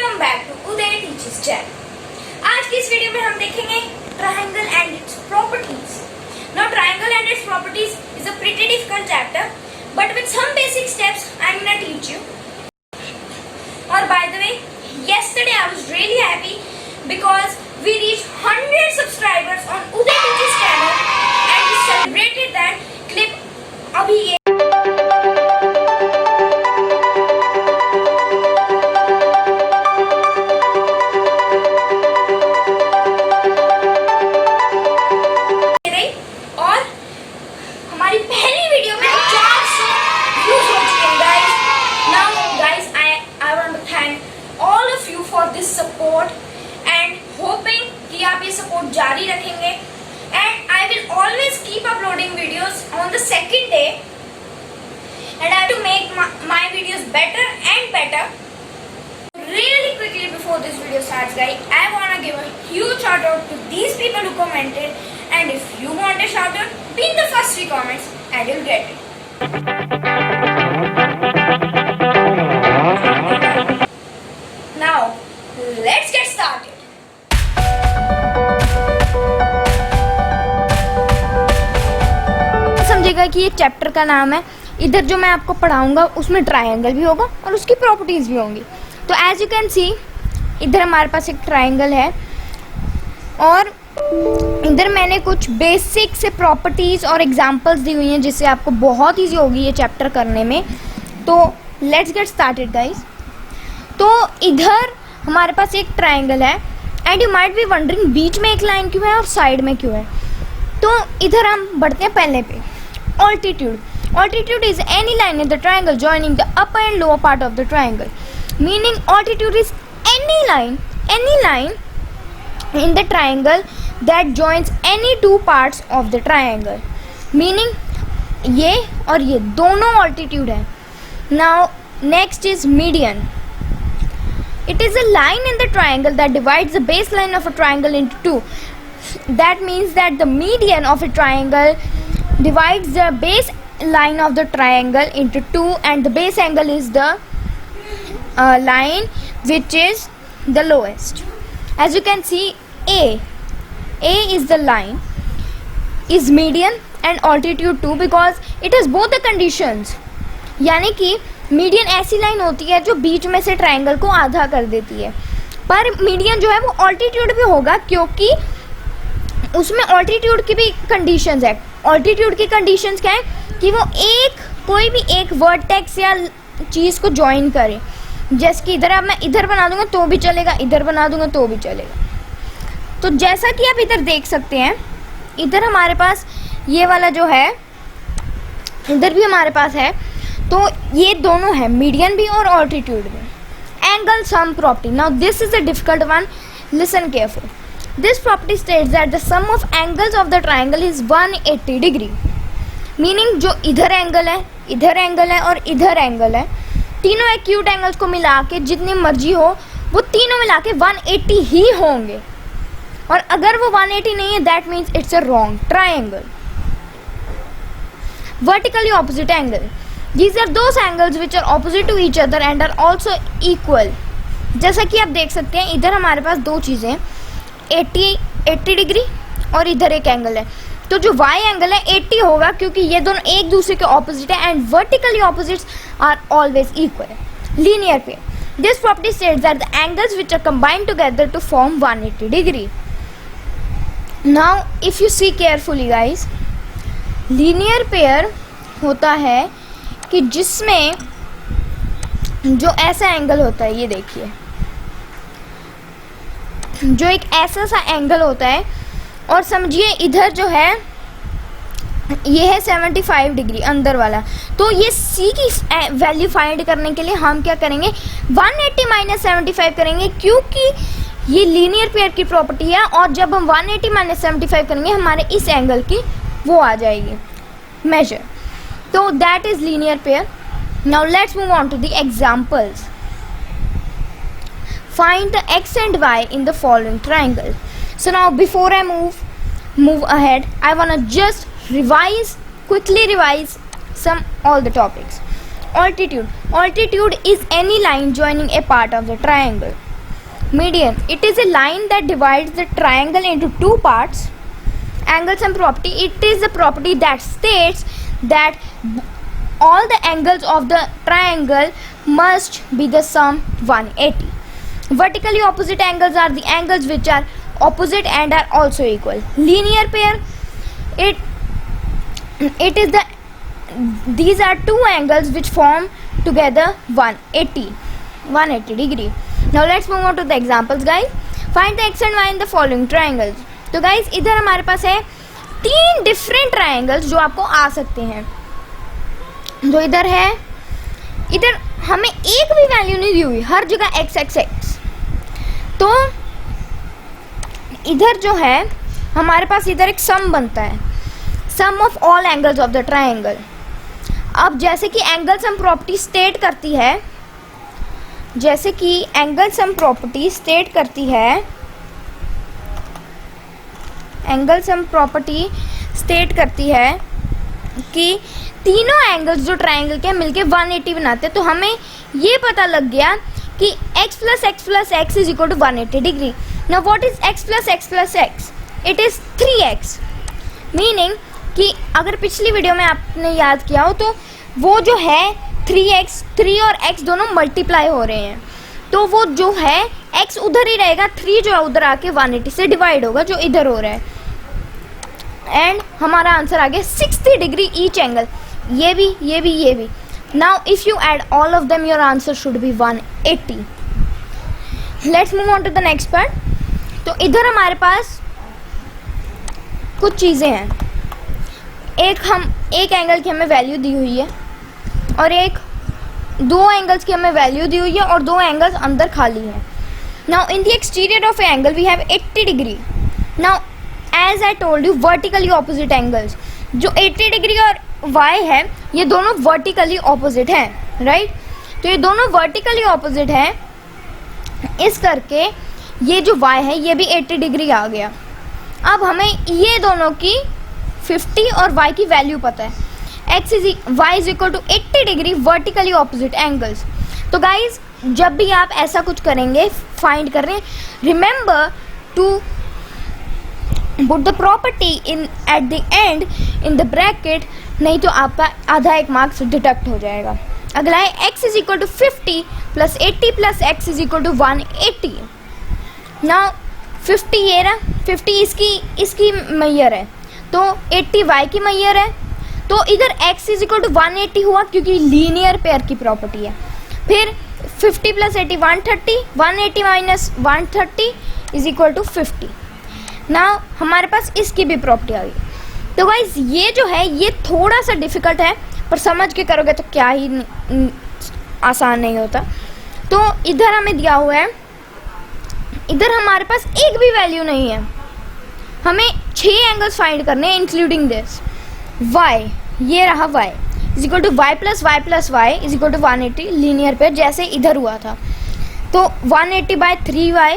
Welcome back to Uday teachers channel. आज की इस वीडियो में हम देखेंगे triangle and its properties. Now triangle and its properties is a pretty difficult chapter, but with some basic steps I am gonna teach you. और by the way, yesterday I was really happy because we reached 100 subscribers on Uday Teachers channel and we celebrated that clip अभी ये support and hopping कि आप ये support जारी रखेंगे and I will always keep uploading videos on the second day and I have to make my videos better and better. Really quickly before this video starts guys, I want to give a huge shout out to these people who commented, and if you want a shout out, be in the first 3 comments and you'll get it. Now let's get started. समझिएगा कि ये chapter का नाम है। इधर जो मैं आपको पढ़ाऊंगा उसमें ट्रायंगल भी होगा और उसकी प्रॉपर्टीज भी होंगी। तो एज यू कैन सी, इधर हमारे पास एक ट्रायंगल है और इधर मैंने कुछ बेसिक से प्रॉपर्टीज और एग्जांपल्स दी हुई हैं जिससे आपको बहुत ईजी होगी ये चैप्टर करने में। तो लेट्स गेट स्टार्टेड गाइस। तो इधर हमारे पास एक ट्रायंगल है and you might be wondering बीच में एक लाइन क्यों है और साइड में क्यों है। तो इधर हम बढ़ते हैं पहले पे, altitude. Altitude is any line in the triangle joining the upper and lower part of the triangle. Meaning altitude is any line in the triangle that joins any 2 parts of the triangle. Meaning ये और ये दोनों altitude है। Now next is median. It is a line in the triangle that divides the baseline of a triangle into 2. That means that the median of a triangle divides the baseline of the triangle into 2 and the base angle is the line which is the lowest. As you can see, A is the line, is median and altitude 2 because it has both the conditions. यानी कि median ऐसी line होती है जो बीच में से triangle को आधा कर देती है, पर मीडियन जो है वो ऑल्टीट्यूड भी होगा क्योंकि उसमें ऑल्टीट्यूड की भी कंडीशंस है। ऑल्टीट्यूड की कंडीशंस क्या है कि वो कोई भी एक वर्टेक्स या चीज़ को ज्वाइन करे। जैसे कि इधर अब मैं इधर बना दूंगा तो भी चलेगा, इधर बना दूंगा तो भी चलेगा। तो जैसा कि आप इधर देख सकते हैं, इधर हमारे पास ये वाला जो है, इधर भी हमारे पास है। तो ये दोनों है, मीडियन भी और ऑल्टीट्यूड भी। Angle sum property. Now this is a difficult one, listen careful. This property states that the sum of angles of the triangle is 180 degree. Meaning जो इधर एंगल है, इधर एंगल है और इधर एंगल है, तीनों एक्यूट एंगल्स को मिला के जितनी मर्जी हो वो तीनों मिला के 180 ही होंगे। और अगर वो 180 नहीं है that means it's a wrong triangle. Vertically opposite angle, these are those angles which are opposite to each other and are also equal. जैसा कि आप देख सकते हैं, इधर हमारे पास 2 चीज़ें हैं, 80 डिग्री और इधर एक एंगल है। तो जो y एंगल है 80 होगा क्योंकि ये दोनों एक दूसरे के ऑपोजिट है and vertically opposites are always equal. Linear pair, this property states that the angles which are combined together to form 180 degree. Now if you see carefully guys, linear pair होता है कि जिसमें जो ऐसा एंगल होता है, ये देखिए, जो एक ऐसा सा एंगल होता है और समझिए इधर जो है ये है 75 डिग्री अंदर वाला। तो ये C की वैल्यू फाइंड करने के लिए हम क्या करेंगे, 180 माइनस 75 करेंगे क्योंकि ये लीनियर पेयर की प्रॉपर्टी है। और जब हम 180 माइनस 75 करेंगे हमारे इस एंगल की वो आ जाएगी मेजर। तो that is linear pair. Now let's move on to the examples. Find the x and y in the following triangle. So now before I move ahead, I want to just quickly revise all the topics. Altitude is any line joining a part of the triangle. median, it is a line that divides the triangle into two parts. Angle sum property, it is a property that states that all the angles of the triangle must be the sum 180. Vertically opposite angles are the angles which are opposite and are also equal. Linear pair, it is these are two angles which form together 180 degree. Now let's move on to the examples, guys. Find the x and y in the following triangles. तो guys इधर हमारे पास है 3 different triangles जो आपको आ सकते हैं. जो इधर है, इधर हमें एक भी वैल्यू नहीं दी हुई, हर जगह x x x. तो इधर जो है हमारे पास इधर एक सम बनता है, sum of all angles of the triangle. अब जैसे कि एंगल सम प्रॉपर्टी स्टेट करती है, जैसे कि एंगल सम प्रॉपर्टी स्टेट करती है, एंगल सम प्रॉपर्टी स्टेट करती है कि तीनों एंगल्स जो ट्राइंगल के मिलके 180 बनाते हैं. तो हमें ये पता लग गया कि x plus X plus X is equal to 180 degree. Now what is x plus X plus X? It is 3x. Meaning कि अगर पिछली वीडियो में आपने याद किया हो तो वो जो है 3x, 3 और x दोनों मल्टीप्लाई हो रहे हैं, तो वो जो है x उधर ही रहेगा, 3 जो है उधर आके 180 से डिवाइड होगा जो इधर हो रहा है. एंड हमारा आंसर आ गया 60 डिग्री ईच एंगल. ये भी, ये भी, ये भी. Now if you add all of them your answer should be 180. Let's move on to the next part. तो इधर हमारे पास कुछ चीज़ें हैं. एक एंगल की हमें वैल्यू दी हुई है और दो एंगल्स की हमें वैल्यू दी हुई है और 2 एंगल्स अंदर खाली हैं. Now in the exterior of angle we have 80 degree. Now as I told you, vertically opposite angles जो 80 डिग्री और y है, ये दोनों वर्टिकली ऑपोजिट हैं, राइट. तो ये दोनों वर्टिकली ऑपोजिट हैं, इस करके ये जो y है ये भी 80 डिग्री आ गया. अब हमें ये दोनों की 50 और y की वैल्यू पता है. y is equal to 80 degree vertically opposite angles. तो गाइज जब भी आप ऐसा कुछ करेंगे, फाइंड कर रहे हैं, remember to put the property in at the end in the bracket, नहीं तो आपका आधा एक मार्क्स डिडक्ट हो जाएगा. अगला है x is equal to 50 plus 80 plus x is equal to 180. Now 50 ये रहा, 50 इसकी मैयर है, तो 80 y की मैयर है. तो इधर x इज इक्वल टू 180 हुआ क्योंकि लीनियर पेयर की प्रॉपर्टी है. फिर 50 plus 80 130, 180 minus 130 is equal to 50. Now हमारे पास इसकी भी प्रॉपर्टी आ गई. तो गाइज ये जो है ये थोड़ा सा डिफ़िकल्ट है, पर समझ के करोगे तो क्या ही आसान नहीं होता. तो इधर हमें दिया हुआ है, इधर हमारे पास एक भी वैल्यू नहीं है, हमें 6 एंगल्स फाइंड करने हैं इंक्लूडिंग दिस. y, ये रहा y is equal to y plus y is equal to 180 linear pair जैसे इधर हुआ था. तो 180 bye 3y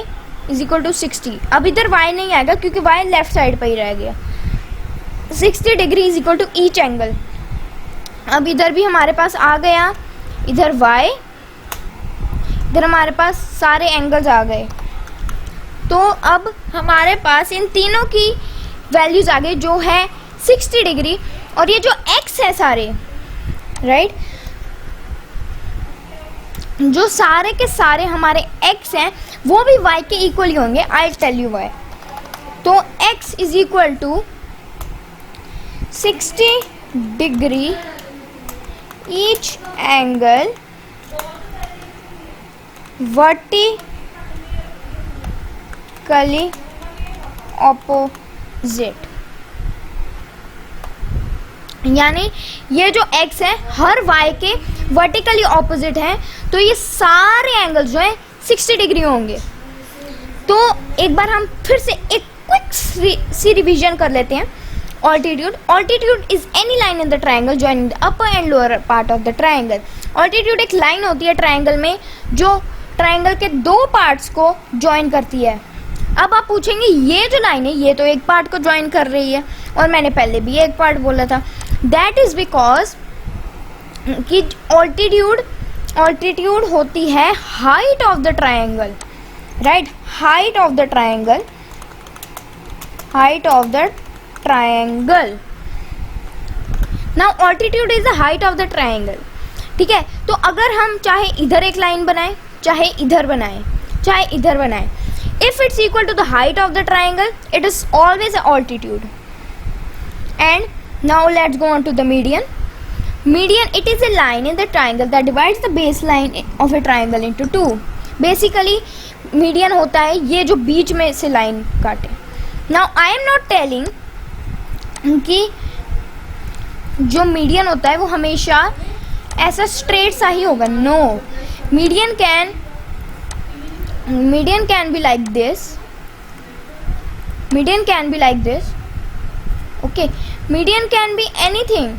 is equal to 60. अब इधर y नहीं आएगा क्योंकि y लेफ्ट साइड पर ही रह गया. 60 degree is equal to each angle. अब इधर भी हमारे पास आ गया, इधर y, इधर हमारे पास सारे एंगल्स आ गए. तो अब हमारे पास इन तीनों की वैल्यूज़ आ गई जो है 60 डिग्री. और ये जो x है सारे, राइट, जो सारे के सारे हमारे x हैं वो भी y के इक्वल ही होंगे. I tell you why. तो x is equal to 60 degree each angle vertically opposite. यानी ये जो x है हर y के वर्टिकली ऑपोजिट है, तो ये सारे एंगल्स जो हैं 60 डिग्री होंगे. तो एक बार हम फिर से एक क्विक सी रिवीजन कर लेते हैं. Altitude is any line in the triangle joining the upper and lower part of the triangle. Altitude एक लाइन होती है ट्राइंगल में जो ट्राइंगल के 2 पार्ट्स को ज्वाइन करती है. अब आप पूछेंगे ये जो लाइन है ये तो एक पार्ट को ज्वाइन कर रही है, और मैंने पहले भी एक पार्ट बोला था. दैट इज बिकॉज कि ऑल्टीट्यूड होती है height of the triangle. right? Height of the triangle, height of the triangle. Now altitude is the height of the triangle. ठीक है, तो अगर हम चाहे इधर एक लाइन बनाएं, चाहे इधर बनाएं, चाहे इधर बनाएं, if it's equal to the height of the triangle, it is always a altitude. And now let's go on to the median. Median, it is a line in the triangle that divides the baseline of a triangle into two. Basically median होता है ये जो बीच में से line काटे. Now I am not telling कि जो median होता है वो हमेशा ऐसा स्ट्रेट सा ही होगा. No, median can be like this, median can be like this. Okay, median can be anything.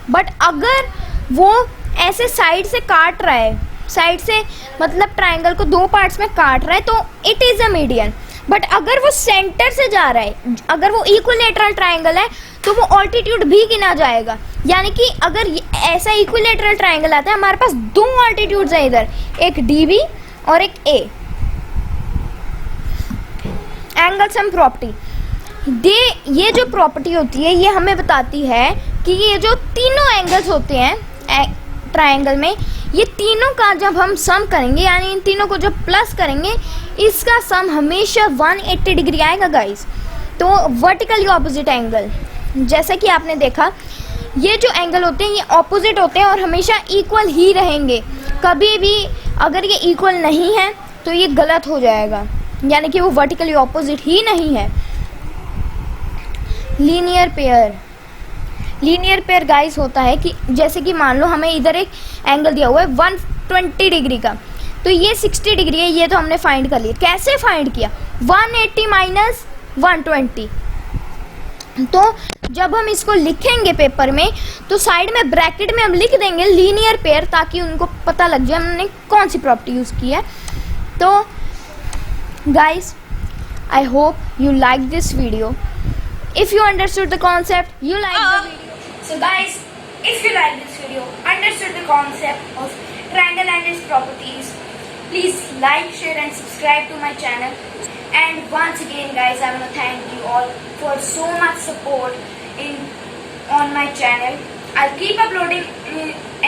But अगर वो ऐसे साइड से काट रहा है, साइड से मतलब ट्राइंगल को दो पार्ट्स में काट रहा है, तो it is a median. But अगर वो सेंटर से जा रहा है, अगर वो इक्विलेटरल ट्राइंगल है, तो वो ऑल्टीट्यूड भी गिना जाएगा. यानी कि अगर ऐसा इक्विलेटरल ट्राइंगल आता है, हमारे पास दो ऑल्टीट्यूड्स है इधर, एक DB और एक A. एंगल सम प्रॉपर्टी, ये जो प्रॉपर्टी होती है ये हमें बताती है कि ये जो तीनों एंगल्स होते हैं ट्राइंगल में, ये तीनों का जब हम सम करेंगे, यानी इन तीनों को जब प्लस करेंगे, इसका सम हमेशा 180 डिग्री आएगा गाइस. तो वर्टिकली ऑपोजिट एंगल, जैसा कि आपने देखा, ये जो एंगल होते हैं ये ऑपोजिट होते हैं और हमेशा इक्वल ही रहेंगे. कभी भी अगर ये इक्वल नहीं है तो ये गलत हो जाएगा, यानी कि वो वर्टिकली ऑपोजिट ही नहीं है. लीनियर पेयर गाइस होता है कि जैसे कि मान लो हमें इधर एक एंगल दिया हुआ है 120 डिग्री का, तो ये 60 डिग्री है, ये तो हमने फाइंड कर लिया. कैसे फाइंड किया? 180 माइनस 120. तो जब हम इसको लिखेंगे पेपर में, तो साइड में ब्रैकेट में हम लिख देंगे लीनियर पेयर, ताकि उनको पता लग जाए हमने कौन सी प्रॉपर्टी यूज़ की है. तो guys, I hope you like this video. If you understood the concept, you like the video. So guys, if you like this video, understood the concept of triangle and its properties, please like, share and subscribe to my channel. And once again guys, I want to thank you all for so much support on my channel. I'll keep uploading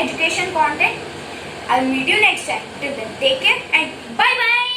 education content. I'll meet you next time. Till then, take care and bye bye.